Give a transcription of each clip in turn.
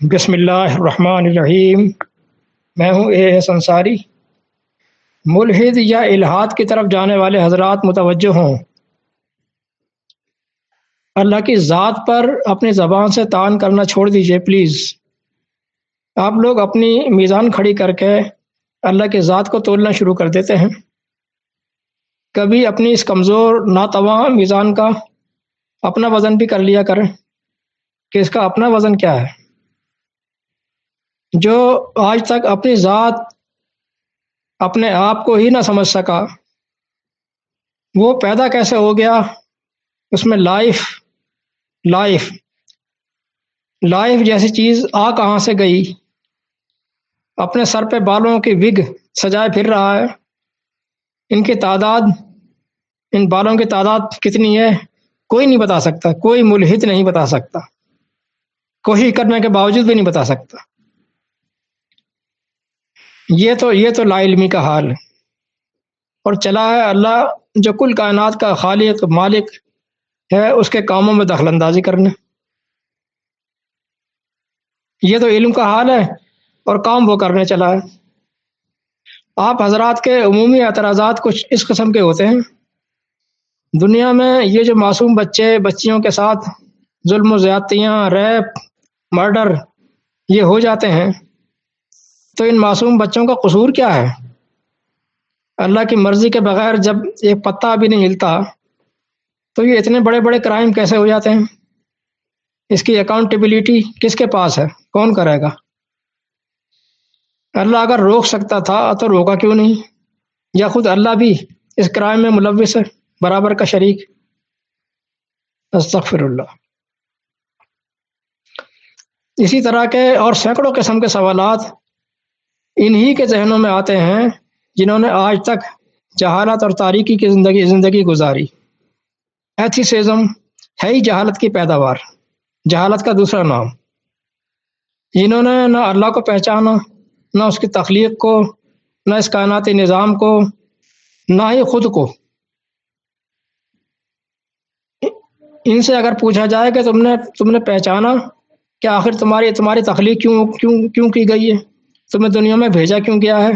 بسم اللہ الرحمن الرحیم۔ میں ہوں اے ایس انصاری۔ ملحد یا الحاد کی طرف جانے والے حضرات متوجہ ہوں، اللہ کی ذات پر اپنی زبان سے طعن کرنا چھوڑ دیجئے پلیز۔ آپ لوگ اپنی میزان کھڑی کر کے اللہ کی ذات کو تولنا شروع کر دیتے ہیں۔ کبھی اپنی اس کمزور ناتواں میزان کا اپنا وزن بھی کر لیا کریں کہ اس کا اپنا وزن کیا ہے۔ جو آج تک اپنی ذات اپنے آپ کو ہی نہ سمجھ سکا، وہ پیدا کیسے ہو گیا؟ اس میں لائف جیسی چیز آ کہاں سے گئی؟ اپنے سر پہ بالوں کی وگ سجائے پھر رہا ہے۔ ان بالوں کی تعداد کتنی ہے کوئی نہیں بتا سکتا، کوئی ملحد نہیں بتا سکتا، کوشش کرنے کے باوجود بھی نہیں بتا سکتا۔ یہ تو لا علمی کا حال ہے، اور چلا ہے اللہ جو کل کائنات کا خالق مالک ہے اس کے کاموں میں دخل اندازی کرنے۔ یہ تو علم کا حال ہے اور کام وہ کرنے چلا ہے۔ آپ حضرات کے عمومی اعتراضات کچھ اس قسم کے ہوتے ہیں: دنیا میں یہ جو معصوم بچیوں کے ساتھ ظلم و زیادتیاں، ریپ، مرڈر یہ ہو جاتے ہیں، تو ان معصوم بچوں کا قصور کیا ہے؟ اللہ کی مرضی کے بغیر جب ایک پتا بھی نہیں ہلتا تو یہ اتنے بڑے بڑے کرائم کیسے ہو جاتے ہیں؟ اس کی اکاؤنٹیبلٹی کس کے پاس ہے؟ کون کرے گا؟ اللہ اگر روک سکتا تھا تو روکا کیوں نہیں؟ یا خود اللہ بھی اس کرائم میں ملوث ہے، برابر کا شریک؟ استغفر اللہ۔ اسی طرح کے اور سینکڑوں قسم کے سوالات انہی کے ذہنوں میں آتے ہیں جنہوں نے آج تک جہالت اور تاریکی کی زندگی گزاری۔ ایتھیسزم ہے ہی جہالت کی پیداوار، جہالت کا دوسرا نام۔ جنہوں نے نہ اللہ کو پہچانا، نہ اس کی تخلیق کو، نہ اس کائناتی نظام کو، نہ ہی خود کو۔ ان سے اگر پوچھا جائے کہ تم نے پہچانا کہ آخر تمہاری تخلیق کیوں کی گئی ہے، تمہیں دنیا میں بھیجا کیوں گیا ہے،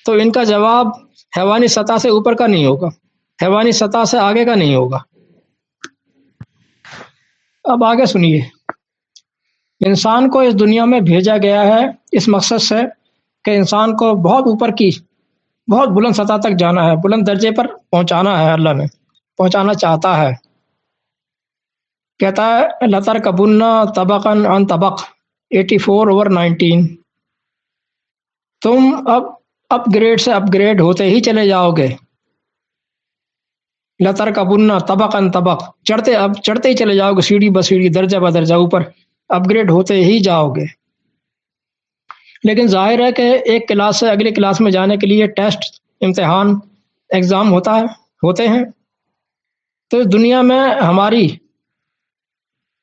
تو ان کا جواب حیوانی سطح سے اوپر کا نہیں ہوگا، حیوانی سطح سے آگے کا نہیں ہوگا۔ اب آگے سنیے۔ انسان کو اس دنیا میں بھیجا گیا ہے اس مقصد سے کہ انسان کو بہت اوپر کی، بہت بلند سطح تک جانا ہے، بلند درجے پر پہنچانا ہے۔ اللہ نے پہنچانا چاہتا ہے۔ کہتا ہے لَتَرْكَبُنَّ طَبَقًا عَنْ طَبَقٍ 84/19۔ تم اب اپ گریڈ سے اپ گریڈ ہوتے ہی چلے جاؤ گے۔ لَتَرْكَبُنَّ طَبَقًا طَبَقٍ، چڑھتے ہی چلے جاؤ گے، سیڑھی بسیڑھی، درجہ بدرجہ اوپر اپ گریڈ ہوتے ہی جاؤ گے۔ لیکن ظاہر ہے کہ ایک کلاس سے اگلی کلاس میں جانے کے لیے ٹیسٹ، امتحان، ایگزام ہوتے ہیں۔ تو اس دنیا میں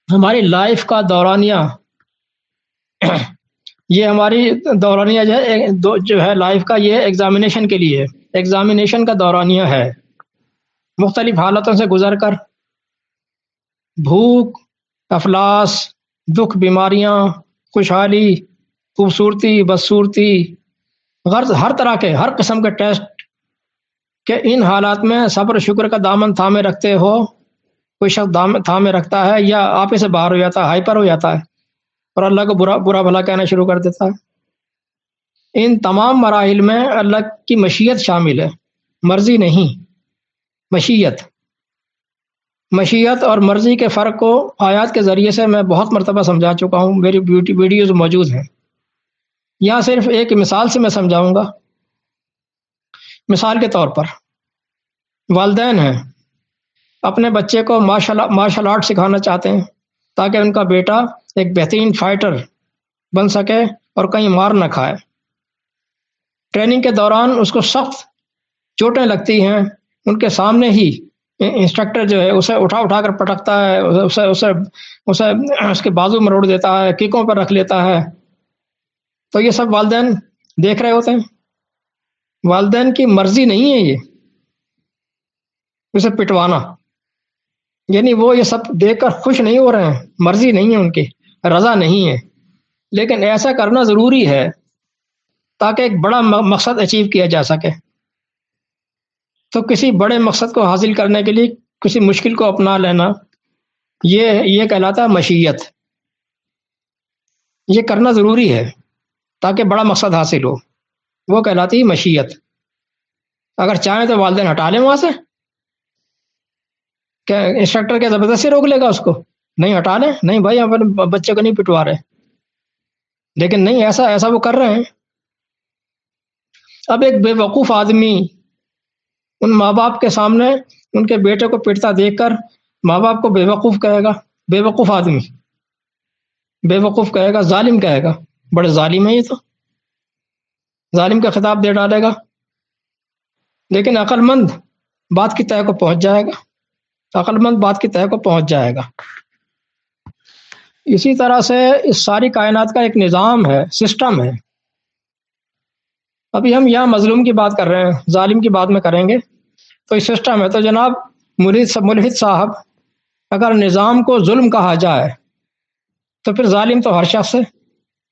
ہماری لائف کا دورانیہ یہ ہماری دورانیہ جو ہے لائف کا، یہ ایگزامینیشن کے لیے، ایگزامینیشن کا دورانیہ ہے۔ مختلف حالتوں سے گزر کر بھوک، افلاس، دکھ، بیماریاں، خوشحالی، خوبصورتی، بدصورتی، ہر طرح کے، ہر قسم کے ٹیسٹ کہ ان حالات میں صبر و شکر کا دامن تھامے رکھتے ہو، کوئی شخص تھامے رکھتا ہے یا آپ ہی سے باہر ہو جاتا ہے، ہائپر ہو جاتا ہے اور اللہ کو برا بھلا کہنا شروع کر دیتا ہے۔ ان تمام مراحل میں اللہ کی مشیت شامل ہے، مرضی نہیں، مشیت اور مرضی کے فرق کو آیات کے ذریعے سے میں بہت مرتبہ سمجھا چکا ہوں، میری ویڈیوز موجود ہیں۔ یہاں صرف ایک مثال سے میں سمجھاؤں گا۔ مثال کے طور پر والدین ہیں، اپنے بچے کو مارشل آرٹ سکھانا چاہتے ہیں تاکہ ان کا بیٹا ایک بہترین فائٹر بن سکے اور کہیں مار نہ کھائے۔ ٹریننگ کے دوران اس کو سخت چوٹیں لگتی ہیں، ان کے سامنے ہی انسٹرکٹر جو ہے اسے اٹھا کر پٹکتا ہے، اسے اس کے بازو مروڑ دیتا ہے، کیکوں پر رکھ لیتا ہے۔ تو یہ سب والدین دیکھ رہے ہوتے ہیں۔ والدین کی مرضی نہیں ہے یہ اسے پٹوانا، یعنی وہ یہ سب دیکھ کر خوش نہیں ہو رہے ہیں، مرضی نہیں ہے ان کی، رضا نہیں ہے۔ لیکن ایسا کرنا ضروری ہے تاکہ ایک بڑا مقصد اچیو کیا جا سکے. تو کسی بڑے مقصد کو حاصل کرنے کے لیے کسی مشکل کو اپنا لینا یہ کہلاتا ہے مشیت. یہ کرنا ضروری ہے تاکہ بڑا مقصد حاصل ہو، وہ کہلاتی ہے مشیت. اگر چاہیں تو والدین ہٹا لیں وہاں سے، کیا انسٹرکٹر کیا زبردستی روک لے گا اس کو؟ نہیں، ہٹا لیں، نہیں بھائی ہم اپنے بچے کو نہیں پٹوا رہے. لیکن نہیں، ایسا وہ کر رہے ہیں. اب ایک بے وقوف آدمی ان ماں باپ کے سامنے ان کے بیٹے کو پٹتا دیکھ کر ماں باپ کو بے وقوف کہے گا. بے وقوف آدمی بے وقوف کہے گا، ظالم کہے گا. بڑے ظالم ہیں یہ تو، ظالم کا خطاب دے ڈالے گا. لیکن عقل مند بات کی تہہ کو پہنچ جائے گا، عقل مند بات کی تہہ کو پہنچ جائے گا. اسی طرح سے اس ساری کائنات کا ایک نظام ہے، سسٹم ہے. ابھی ہم یہاں مظلوم کی بات کر رہے ہیں، ظالم کی بات میں کریں گے. تو یہ سسٹم ہے. تو جناب ملحد صاحب، اگر نظام کو ظلم کہا جائے تو پھر ظالم تو ہر شخص ہے،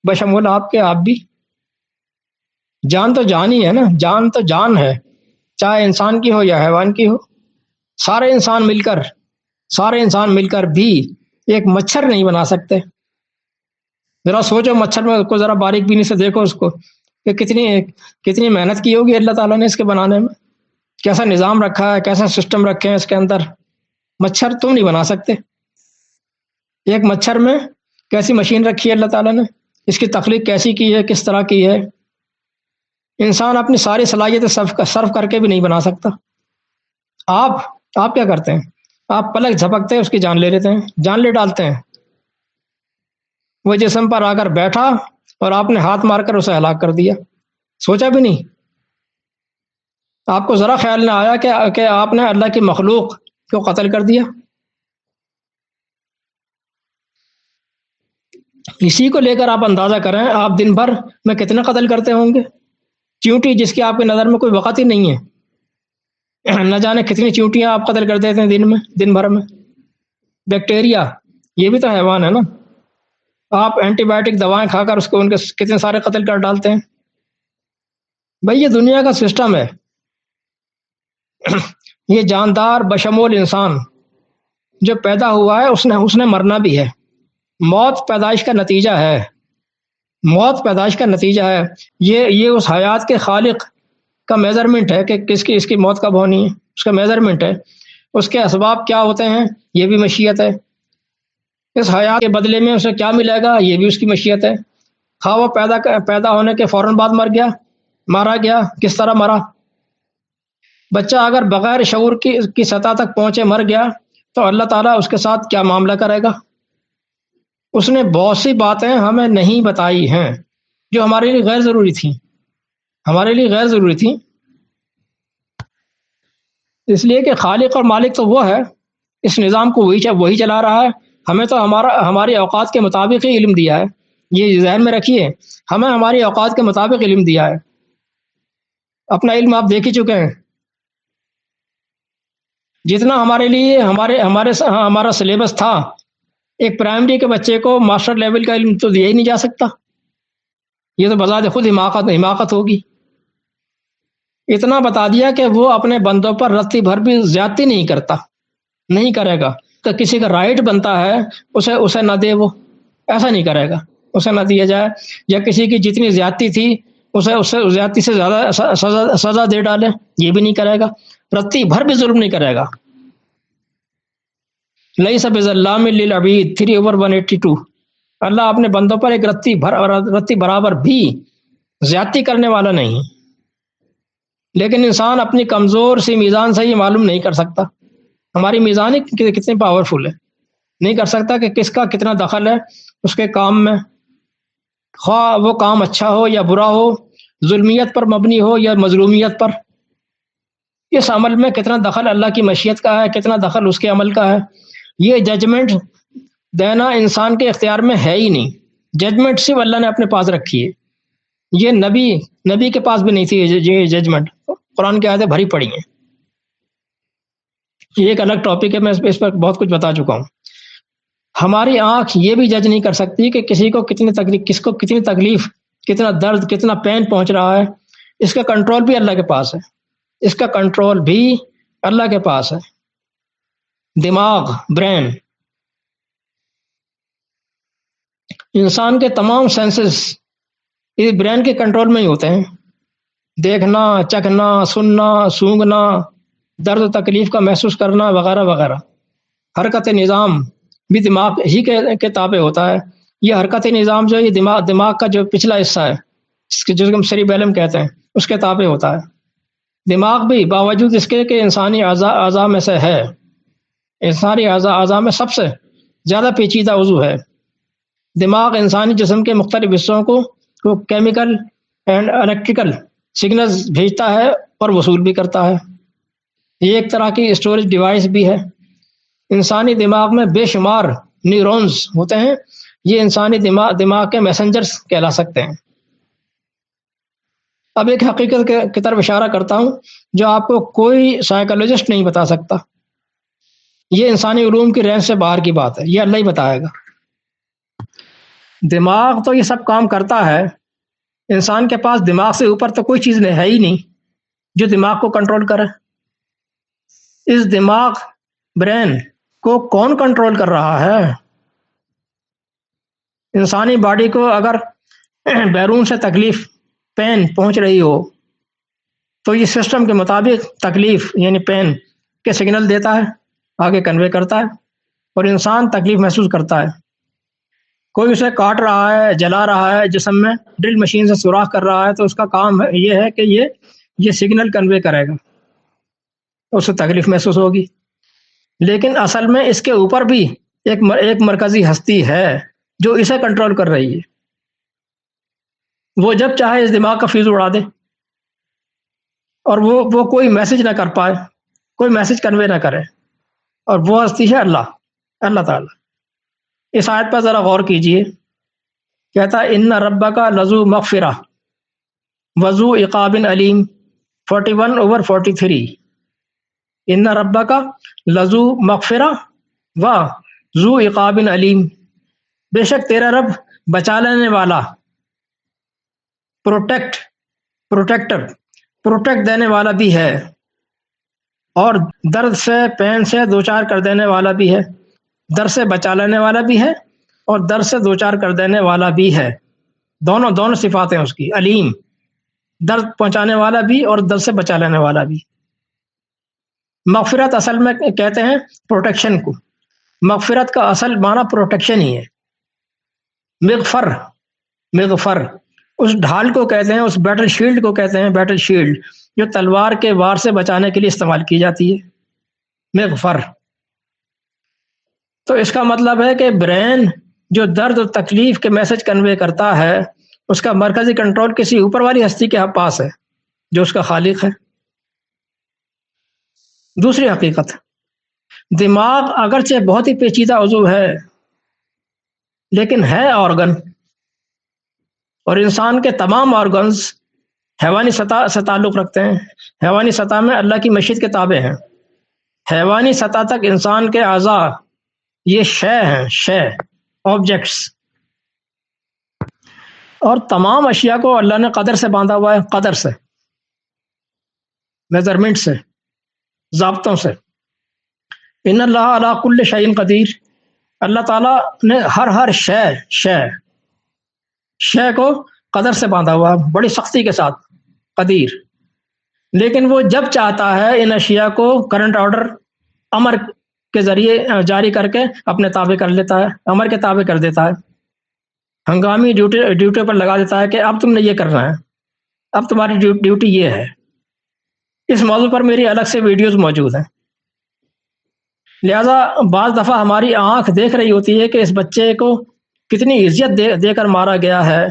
بشمول آپ کے. آپ بھی جان تو جان ہی ہے نا، جان تو جان ہے، چاہے انسان کی ہو یا حیوان کی ہو. سارے انسان مل کر بھی ایک مچھر نہیں بنا سکتے. ذرا سوچو، مچھر میں کو ذرا باریک بینی سے دیکھو اس کو کہ کتنی محنت کی ہوگی اللہ تعالیٰ نے اس کے بنانے میں، کیسا نظام رکھا ہے، کیسا سسٹم رکھے ہیں اس کے اندر. مچھر تم نہیں بنا سکتے. ایک مچھر میں کیسی مشین رکھی ہے اللہ تعالیٰ نے، اس کی تخلیق کیسی کی ہے، کس طرح کی ہے. انسان اپنی ساری صلاحیتیں صرف کر کے بھی نہیں بنا سکتا. آپ کیا کرتے ہیں؟ آپ پلک جھپکتے ہیں اس کی جان لے لیتے ہیں، جان لے ڈالتے ہیں. وہ جسم پر آ کر بیٹھا اور آپ نے ہاتھ مار کر اسے ہلاک کر دیا، سوچا بھی نہیں. آپ کو ذرا خیال نہ آیا کہ آپ نے اللہ کی مخلوق کو قتل کر دیا. اسی کو لے کر آپ اندازہ کریں، آپ دن بھر میں کتنے قتل کرتے ہوں گے. چیونٹی جس کی آپ کی نظر میں کوئی وقت ہی نہیں ہے، نہ جانے کتنی چیونٹیاں آپ قتل کر دیتے ہیں دن بھر میں. بیکٹیریا، یہ بھی تو حیوان ہے نا. آپ اینٹی بائیوٹک دوائیں کھا کر ان کے کتنے سارے قتل کر ڈالتے ہیں. بھائی یہ دنیا کا سسٹم ہے. یہ جاندار بشمول انسان جو پیدا ہوا ہے اس نے مرنا بھی ہے. موت پیدائش کا نتیجہ ہے، موت پیدائش کا نتیجہ ہے. یہ اس حیات کے خالق کا میجرمنٹ ہے کہ اس کی موت کب ہونی ہے، اس کا میجرمنٹ ہے. اس کے اسباب کیا ہوتے ہیں، یہ بھی مشیت ہے. اس حیات کے بدلے میں اسے کیا ملے گا، یہ بھی اس کی مشیت ہے. خواہ وہ پیدا ہونے کے فوراً بعد مارا گیا، کس طرح مرا. بچہ اگر بغیر شعور کی سطح تک پہنچے مر گیا تو اللہ تعالیٰ اس کے ساتھ کیا معاملہ کرے گا. اس نے بہت سی باتیں ہمیں نہیں بتائی ہیں جو ہمارے لیے غیر ضروری تھیں. اس لیے کہ خالق اور مالک تو وہ ہے، اس نظام کو وہی چلا رہا ہے. ہمیں تو ہماری اوقات کے مطابق ہی علم دیا ہے. یہ ذہن میں رکھیے، ہمیں ہماری اوقات کے مطابق علم دیا ہے. اپنا علم آپ دیکھ ہی چکے ہیں. جتنا ہمارے لیے ہمارا سلیبس تھا، ایک پرائمری کے بچے کو ماسٹر لیول کا علم تو دیا ہی نہیں جا سکتا. یہ تو بذات خود حماقت ہوگی. اتنا بتا دیا کہ وہ اپنے بندوں پر رتی بھر بھی زیادتی نہیں کرے گا. تو کسی کا رائٹ بنتا ہے اسے نہ دے، وہ ایسا نہیں کرے گا، اسے نہ دیا جائے. یا کسی کی جتنی زیادتی تھی اسے زیادتی سے زیادہ سزا دے ڈالے، یہ بھی نہیں کرے گا. رتی بھر بھی ظلم نہیں کرے گا. لیس بظلام للعبید 3/182. اللہ اپنے بندوں پر ایک رتی برابر بھی زیادتی کرنے والا نہیں. لیکن انسان اپنی کمزور سی میزان سے یہ معلوم نہیں کر سکتا. ہماری میزان کتنی پاورفل ہے، نہیں کر سکتا کہ کس کا کتنا دخل ہے اس کے کام میں، خواہ وہ کام اچھا ہو یا برا ہو، ظلمیت پر مبنی ہو یا مظلومیت پر. اس عمل میں کتنا دخل اللہ کی مشیت کا ہے، کتنا دخل اس کے عمل کا ہے، یہ ججمنٹ دینا انسان کے اختیار میں ہے ہی نہیں. ججمنٹ صرف اللہ نے اپنے پاس رکھی ہے. یہ نبی کے پاس بھی نہیں تھی یہ ججمنٹ. قرآن کی آیتیں بھری پڑی ہیں. یہ ایک الگ ٹاپک ہے، میں اس پر بہت کچھ بتا چکا ہوں. ہماری آنکھ یہ بھی جج نہیں کر سکتی کہ کس کو کتنی تکلیف، کتنا درد، کتنا پین پہنچ رہا ہے. اس کا کنٹرول بھی اللہ کے پاس ہے. اس کا کنٹرول بھی اللہ کے پاس ہے. دماغ، برین، انسان کے تمام سینسز اس برین کے کنٹرول میں ہی ہوتے ہیں. دیکھنا، چکھنا، سننا، سونگھنا، درد و تکلیف کا محسوس کرنا وغیرہ وغیرہ. حرکت نظام بھی دماغ ہی کے تابع ہوتا ہے. یہ حرکت نظام جو ہے، یہ دماغ کا جو پچھلا حصہ ہے، جس کو ہم سیریبیلم کہتے ہیں، اس کے تابع ہوتا ہے. دماغ بھی باوجود اس کے کہ انسانی اعضاء میں سے ہے، انسانی اعضاء میں سب سے زیادہ پیچیدہ عضو ہے. دماغ انسانی جسم کے مختلف حصوں کو کیمیکل اینڈ الیکٹریکل سگنلز بھیجتا ہے اور وصول بھی کرتا ہے. یہ ایک طرح کی اسٹوریج ڈیوائس بھی ہے. انسانی دماغ میں بے شمار نیورونز ہوتے ہیں. یہ انسانی دماغ کے میسنجرز کہلا سکتے ہیں. اب ایک حقیقت کی طرف اشارہ کرتا ہوں جو آپ کو کوئی سائیکالوجسٹ نہیں بتا سکتا. یہ انسانی علوم کی رینج سے باہر کی بات ہے، یہ اللہ ہی بتائے گا. دماغ تو یہ سب کام کرتا ہے. انسان کے پاس دماغ سے اوپر تو کوئی چیز ہے ہی نہیں جو دماغ کو کنٹرول کرے. اس دماغ، برین کو کون کنٹرول کر رہا ہے؟ انسانی باڈی کو اگر بیرون سے تکلیف، پین پہنچ رہی ہو تو یہ سسٹم کے مطابق تکلیف یعنی پین کے سگنل دیتا ہے، آگے کنوے کرتا ہے، اور انسان تکلیف محسوس کرتا ہے. کوئی اسے کاٹ رہا ہے، جلا رہا ہے، جسم میں ڈرل مشین سے سوراخ کر رہا ہے، تو اس کا کام یہ ہے کہ یہ سگنل کنوے کرے گا، اسے تکلیف محسوس ہوگی. لیکن اصل میں اس کے اوپر بھی ایک مرکزی ہستی ہے جو اسے کنٹرول کر رہی ہے. وہ جب چاہے اس دماغ کا فیوز اڑا دے اور وہ کوئی میسج نہ کر پائے، کوئی میسج کنوے نہ کرے. اور وہ ہستی ہے اللہ تعالیٰ. اس آیت پر ذرا غور کیجئے. کہتا ہے ان ربک لذو مغفرہ وذو عقاب علیم، 41/43. ان ربک لذو مغفرہ و ذو عقاب علیم، بے شک تیرا رب بچا لینے والا، پروٹیکٹ دینے والا بھی ہے، اور درد سے، پین سے دوچار کر دینے والا بھی ہے. درد سے بچا لینے والا بھی ہے اور درد سے دوچار کر دینے والا بھی ہے. دونوں صفات ہیں اس کی. علیم، درد پہنچانے والا بھی اور درد سے بچا لینے والا بھی. مغفرت اصل میں کہتے ہیں پروٹیکشن کو. مغفرت کا اصل معنی پروٹیکشن ہی ہے. مغفر اس ڈھال کو کہتے ہیں، اس بیٹل شیلڈ کو کہتے ہیں، بیٹل شیلڈ جو تلوار کے وار سے بچانے کے لیے استعمال کی جاتی ہے. مغفر. تو اس کا مطلب ہے کہ برین جو درد و تکلیف کے میسج کنوے کرتا ہے، اس کا مرکزی کنٹرول کسی اوپر والی ہستی کے پاس ہے جو اس کا خالق ہے. دوسری حقیقت، دماغ اگرچہ بہت ہی پیچیدہ عضو ہے لیکن ہے آرگن، اور انسان کے تمام آرگنز حیوانی سطح سے تعلق رکھتے ہیں. حیوانی سطح میں اللہ کی مشیت کے تابع ہیں. حیوانی سطح تک انسان کے اعضاء یہ شے آبجیکٹس، اور تمام اشیاء کو اللہ نے قدر سے باندھا ہوا ہے. قدر سے، میجرمنٹ سے، ضابطوں سے. ان اللہ علی کل شیء قدیر، اللہ تعالیٰ نے ہر شے کو قدر سے باندھا ہوا ہے، بڑی سختی کے ساتھ. قدیر. لیکن وہ جب چاہتا ہے ان اشیاء کو کرنٹ آرڈر، امر کے ذریعے جاری کر کے اپنے تابع کر لیتا ہے، امر کے تابع کر دیتا ہے. ہنگامی ڈیوٹی پر لگا دیتا ہے کہ اب تم نے یہ کرنا ہے، اب تمہاری ڈیوٹی یہ ہے. اس موضوع پر میری الگ سے ویڈیوز موجود ہیں. لہذا بعض دفعہ ہماری آنکھ دیکھ رہی ہوتی ہے کہ اس بچے کو کتنی عزت دے کر مارا گیا ہے،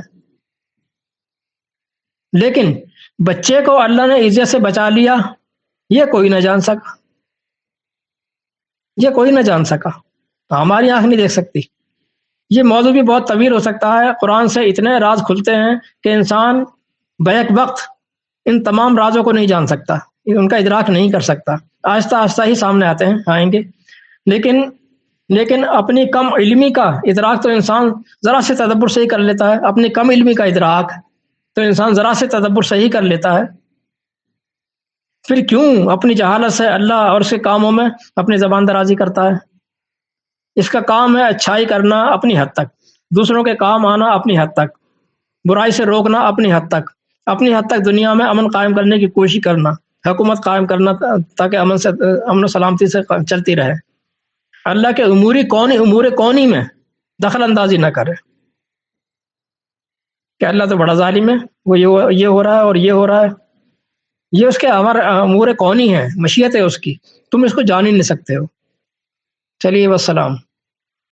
لیکن بچے کو اللہ نے عزت سے بچا لیا، یہ کوئی نہ جان سکا. ہماری آنکھ نہیں دیکھ سکتی. یہ موضوع بھی بہت طویل ہو سکتا ہے. قرآن سے اتنے راز کھلتے ہیں کہ انسان بیک وقت ان تمام رازوں کو نہیں جان سکتا، ان کا ادراک نہیں کر سکتا. آہستہ آہستہ ہی سامنے آئیں گے. لیکن اپنی کم علمی کا ادراک تو انسان ذرا سے تدبر سے ہی کر لیتا ہے. اپنی کم علمی کا ادراک تو انسان ذرا سے تدبر سے ہی کر لیتا ہے. پھر کیوں اپنی جہالت سے اللہ اور اس کے کاموں میں اپنی زبان درازی کرتا ہے؟ اس کا کام ہے اچھائی کرنا اپنی حد تک، دوسروں کے کام آنا اپنی حد تک، برائی سے روکنا اپنی حد تک، اپنی حد تک دنیا میں امن قائم کرنے کی کوشش کرنا، حکومت قائم کرنا تاکہ امن و سلامتی سے چلتی رہے. اللہ کے امور کونی میں دخل اندازی نہ کرے کہ اللہ تو بڑا ظالم ہے، وہ یہ ہو رہا ہے اور یہ ہو رہا ہے. یہ اس کے امور کونی ہے، مشیت ہے اس کی، تم اس کو جان ہی نہیں سکتے ہو. چلیے والسلام.